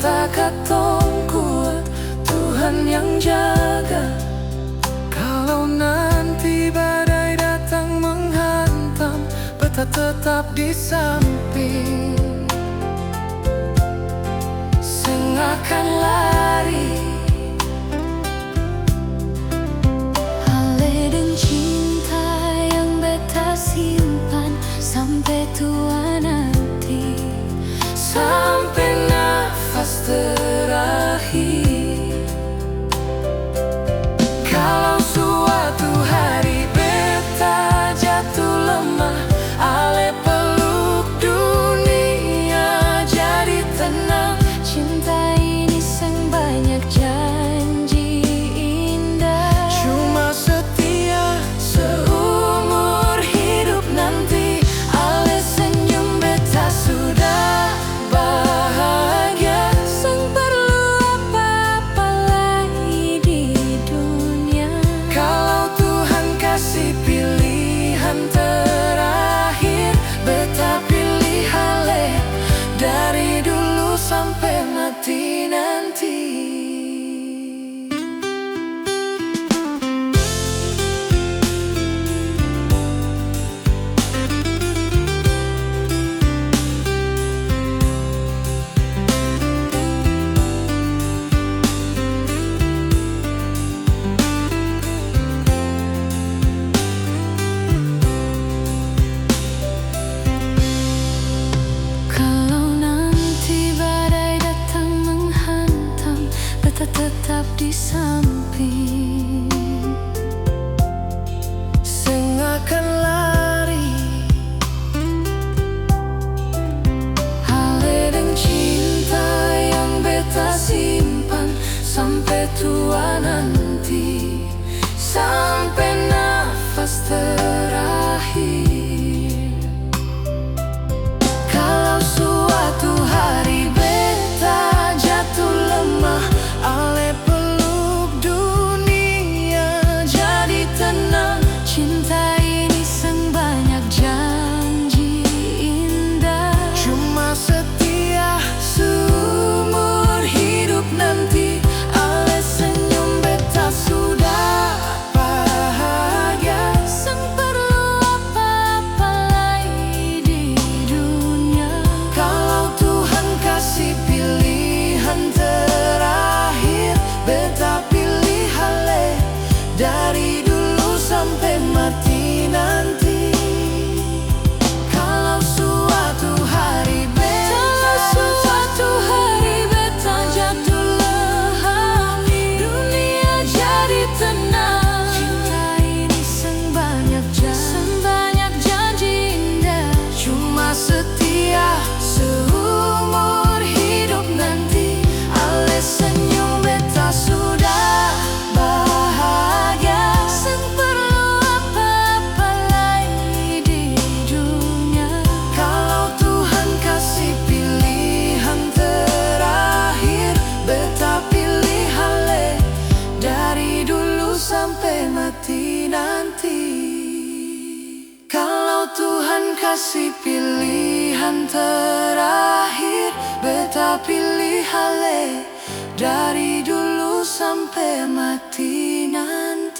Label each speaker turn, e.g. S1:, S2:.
S1: cinta katong kuat, Tuhan yang jaga. Kalau nanti badai datang menghantam, Beta tetap di samping. Seng akan lari.
S2: Ale dan cinta yang Beta simpan sampai tua nanti,
S1: sampai nafas terakhir. Kalau suatu hari Beta jatuh lemah, Ale peluk dunia jadi tenang.
S2: cinta ini sang banyak janji indah.
S1: Cuma setia seumur hidup nanti. Ale senyum Beta sudah bahagia.
S2: Sang perlu apa-apa lagi di dunia.
S1: Kalau Tuhan kasih pilihan terakhir, Beta pilih Ale dari dulu sampai mati nanti.
S2: Kalau nanti badai datang menghantam, Beta tetap di samping.
S1: Seng akan lari. Ale dan cinta yang Beta simpan sampai tua nanti, sampai nafas terakhir. Kalau suatu hari Beta jatuh lemah, Ale peluk dunia jadi tenang.
S2: Cinta ini sang banyak janji indah.
S1: Cuma setia seumur hidup nanti. Ale senyum Beta sudah bahagia.
S2: Sang perlu apa-apa lagi di dunia.
S1: Kalau Tuhan kasih pilihan terakhir, Beta pilih Ale dari dulu sampai mati nanti. Kalau suatu hari Beta jatuh lemah, dunia jadi tenang.
S2: Cinta ini sang banyak janji indah.
S1: Cuma setia seumur hidup nanti. Ale senyum Beta sudah bahagia.
S2: Sang perlu apa-apa lagi di dunia.
S1: Kalau Tuhan kasih pilihan terakhir, Beta pilih Ale dari dulu sampai mati nanti. Kalau Tuhan kasih pilihan terakhir, Beta pilih Ale dari dulu sampai mati nanti.